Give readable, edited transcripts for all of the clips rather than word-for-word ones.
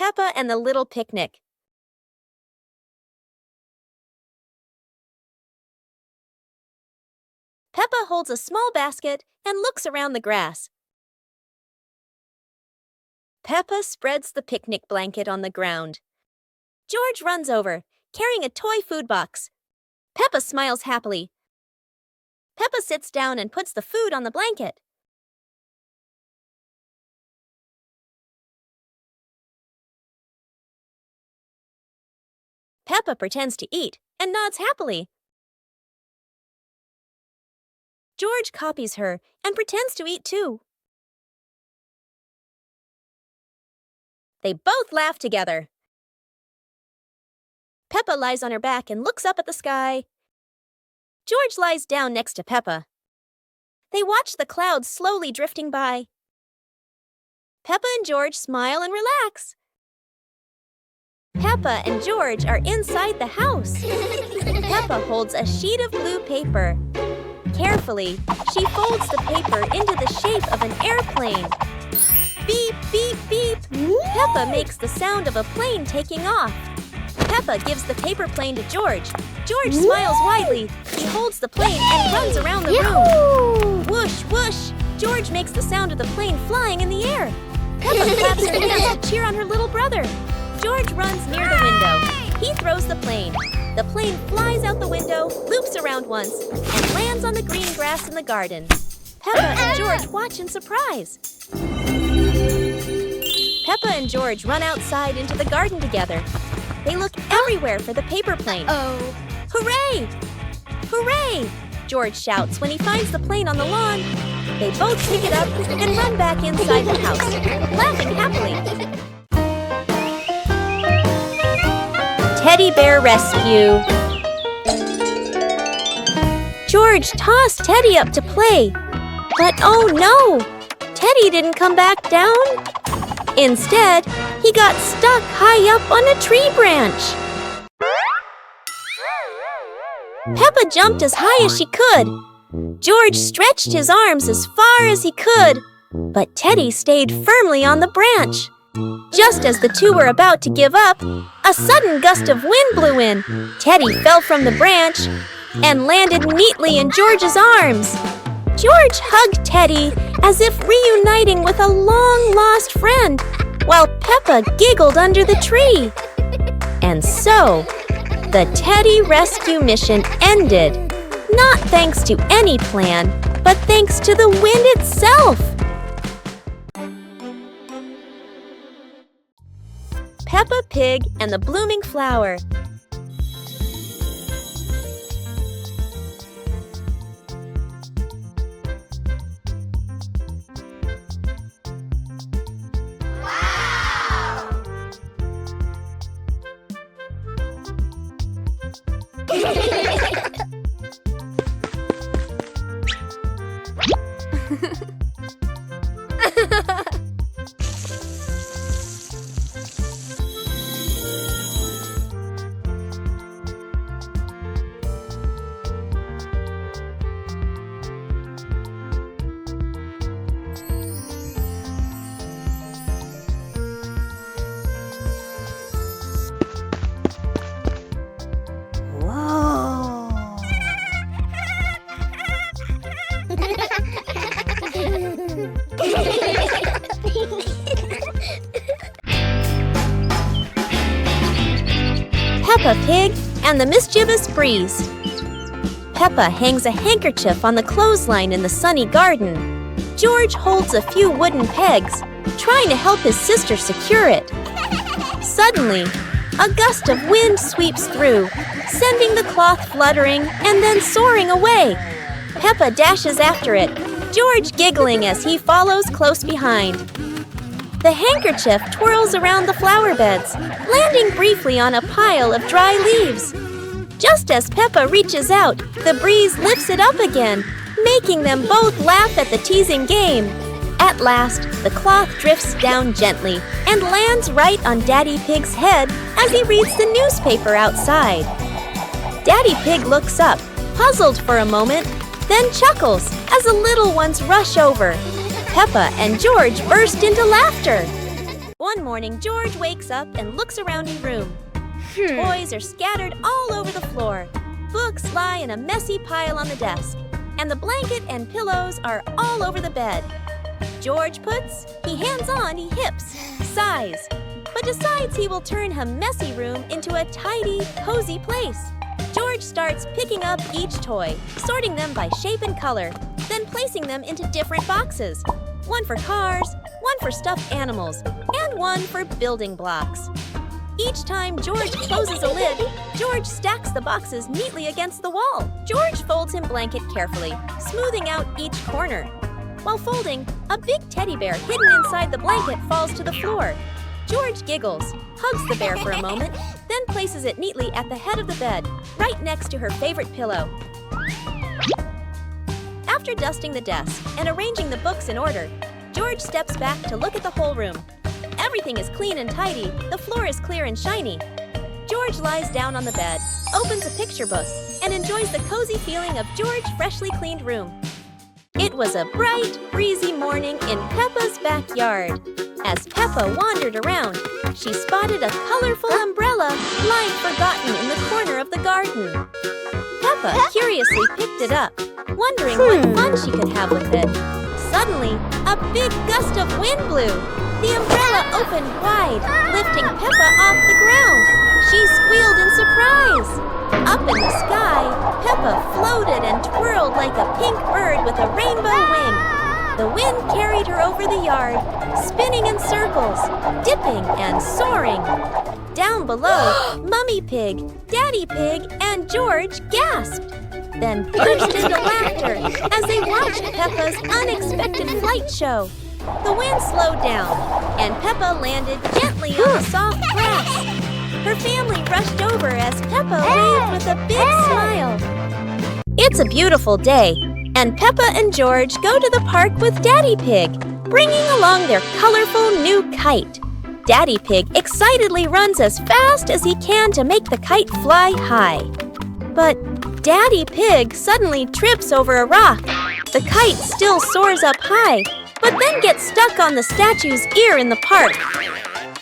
Peppa and the Little Picnic. Peppa holds a small basket and looks around the grass. Peppa spreads the picnic blanket on the ground. George runs over, carrying a toy food box. Peppa smiles happily. Peppa sits down and puts the food on the blanket. Peppa pretends to eat and nods happily. George copies her and pretends to eat too. They both laugh together. Peppa lies on her back and looks up at the sky. George lies down next to Peppa. They watch the clouds slowly drifting by. Peppa and George smile and relax. Peppa and George are inside the house. Peppa holds a sheet of blue paper. Carefully, she folds the paper into the shape of an airplane. Beep, beep, beep. Peppa makes the sound of a plane taking off. Peppa gives the paper plane to George. George smiles widely. He holds the plane and runs around the room. Whoosh, whoosh. George makes the sound of the plane flying in the air. Peppa claps her hands to cheer on her little brother. George runs near the window. He throws the plane. The plane flies out the window, loops around once, and lands on the green grass in the garden. Peppa and George watch in surprise. Peppa and George run outside into the garden together. They look everywhere for the paper plane. Hooray! Hooray! George shouts when he finds the plane on the lawn. They both pick it up and run back inside the house, laughing happily. Teddy Bear Rescue. George tossed Teddy up to play. But oh no! Teddy didn't come back down. Instead, he got stuck high up on a tree branch. Peppa jumped as high as she could. George stretched his arms as far as he could, but Teddy stayed firmly on the branch. Just as the two were about to give up, a sudden gust of wind blew in. Teddy fell from the branch and landed neatly in George's arms. George hugged Teddy as if reuniting with a long-lost friend, while Peppa giggled under the tree. And so, the Teddy rescue mission ended, not thanks to any plan, but thanks to the wind itself. Peppa Pig and the Blooming Flower. Peppa Pig and the Mischievous Breeze. Peppa hangs a handkerchief on the clothesline in the sunny garden. George holds a few wooden pegs, trying to help his sister secure it. Suddenly, a gust of wind sweeps through, sending the cloth fluttering and then soaring away. Peppa dashes after it, George giggling as he follows close behind. The handkerchief twirls around the flower beds, landing briefly on a pile of dry leaves. Just as Peppa reaches out, the breeze lifts it up again, making them both laugh at the teasing game. At last, the cloth drifts down gently and lands right on Daddy Pig's head as he reads the newspaper outside. Daddy Pig looks up, puzzled for a moment, then chuckles as the little ones rush over. Peppa and George burst into laughter. One morning, George wakes up and looks around his room. Toys are scattered all over the floor. Books lie in a messy pile on the desk. And the blanket and pillows are all over the bed. George puts, he hands on, he hips, sighs, but decides he will turn a messy room into a tidy, cozy place. George starts picking up each toy, sorting them by shape and color, then placing them into different boxes. One for cars, one for stuffed animals, and one for building blocks. Each time George closes a lid, George stacks the boxes neatly against the wall. George folds his blanket carefully, smoothing out each corner. While folding, a big teddy bear hidden inside the blanket falls to the floor. George giggles, hugs the bear for a moment, then places it neatly at the head of the bed, right next to her favorite pillow. After dusting the desk and arranging the books in order, George steps back to look at the whole room. Everything is clean and tidy, the floor is clear and shiny. George lies down on the bed, opens a picture book, and enjoys the cozy feeling of George's freshly cleaned room. It was a bright, breezy morning in Peppa's backyard. As Peppa wandered around, she spotted a colorful umbrella lying forgotten in the corner of the garden. Peppa curiously picked it up, wondering what fun she could have with it. Suddenly, a big gust of wind blew. The umbrella opened wide, lifting Peppa off the ground. She squealed in surprise. Up in the sky, Peppa floated and twirled like a pink bird with a rainbow wing. The wind carried her over the yard, spinning in circles, dipping and soaring. Down below, Mummy Pig, Daddy Pig, and George gasped, then burst into laughter as they watched Peppa's unexpected flight show. The wind slowed down, and Peppa landed gently on the soft grass. Her family rushed over as Peppa waved with a big smile. It's a beautiful day, and Peppa and George go to the park with Daddy Pig, bringing along their colorful new kite. Daddy Pig excitedly runs as fast as he can to make the kite fly high. But Daddy Pig suddenly trips over a rock. The kite still soars up high, but then gets stuck on the statue's ear in the park.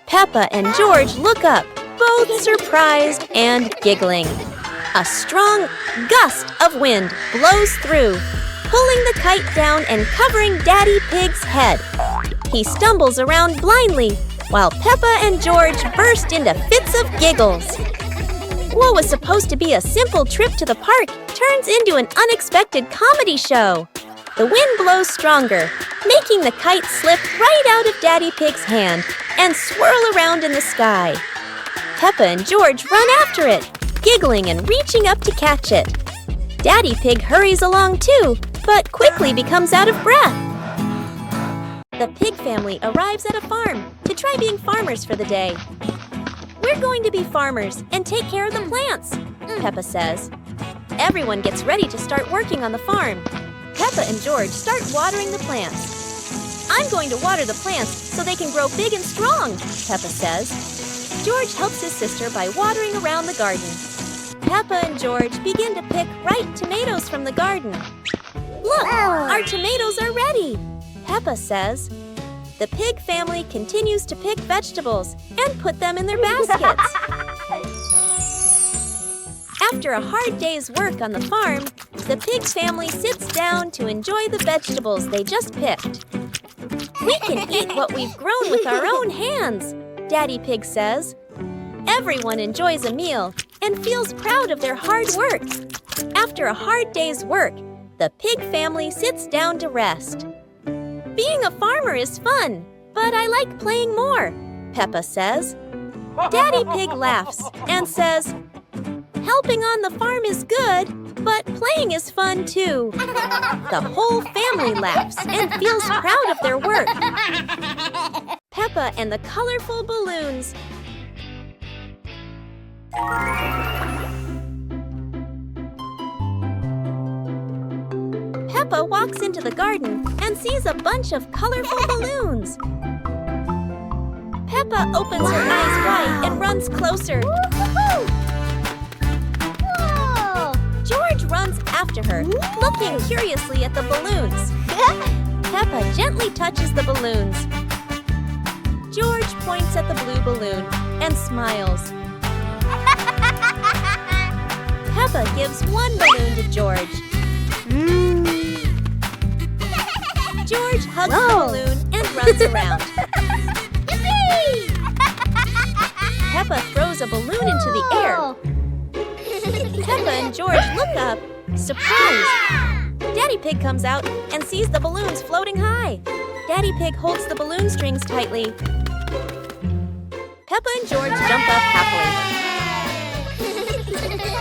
Peppa and George look up, both surprised and giggling. A strong gust of wind blows through, pulling the kite down and covering Daddy Pig's head. He stumbles around blindly, while Peppa and George burst into fits of giggles. What was supposed to be a simple trip to the park turns into an unexpected comedy show. The wind blows stronger, making the kite slip right out of Daddy Pig's hand and swirl around in the sky. Peppa and George run after it, giggling and reaching up to catch it. Daddy Pig hurries along too, but quickly becomes out of breath. The pig family arrives at a farm to try being farmers for the day. We're going to be farmers and take care of the plants, Peppa says. Everyone gets ready to start working on the farm. Peppa and George start watering the plants. I'm going to water the plants so they can grow big and strong, Peppa says. George helps his sister by watering around the garden. Peppa and George begin to pick ripe tomatoes from the garden. Look, our tomatoes are ready, Peppa says. The pig family continues to pick vegetables and put them in their baskets. After a hard day's work on the farm, the pig family sits down to enjoy the vegetables they just picked. We can eat what we've grown with our own hands, Daddy Pig says. Everyone enjoys a meal and feels proud of their hard work. After a hard day's work, the pig family sits down to rest. Being a farmer is fun, but I like playing more, Peppa says. Daddy Pig laughs and says, helping on the farm is good, but playing is fun too. The whole family laughs and feels proud of their work. Peppa and the colorful balloons. Peppa walks into the garden and sees a bunch of colorful balloons. Peppa opens her eyes wide and runs closer. George runs after her, looking curiously at the balloons. Peppa gently touches the balloons. George points at the blue balloon and smiles. Peppa gives one balloon to George. George hugs the balloon and runs around. Peppa throws a balloon into the air. Peppa and George look up, surprised. Daddy Pig comes out and sees the balloons floating high. Daddy Pig holds the balloon strings tightly. Peppa and George jump up happily.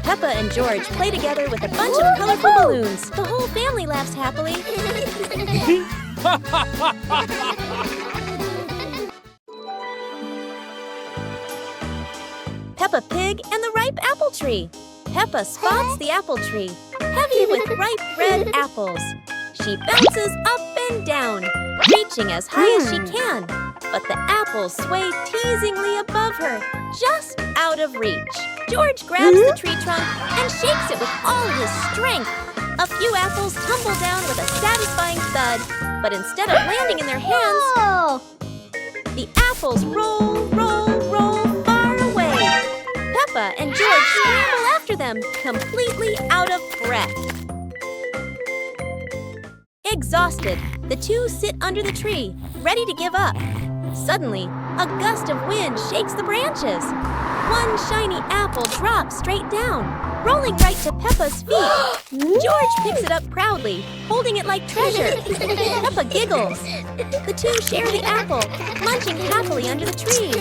Peppa and George play together with a bunch of colorful balloons. The whole family laughs happily. Peppa Pig and the ripe apple tree. Peppa spots the apple tree, heavy with ripe red apples. She bounces up and down, reaching as high as she can. But the apples sway teasingly above her, just out of reach. George grabs the tree trunk and shakes it with all his strength. A few apples tumble down with a satisfying thud, but instead of landing in their hands, the apples roll, roll, roll far away. Peppa and George scramble after them, completely out of breath. Exhausted, the two sit under the tree, ready to give up. Suddenly, a gust of wind shakes the branches. One shiny apple drops straight down, rolling right to Peppa's feet. George picks it up proudly, holding it like treasure. Peppa giggles. The two share the apple, munching happily under the tree.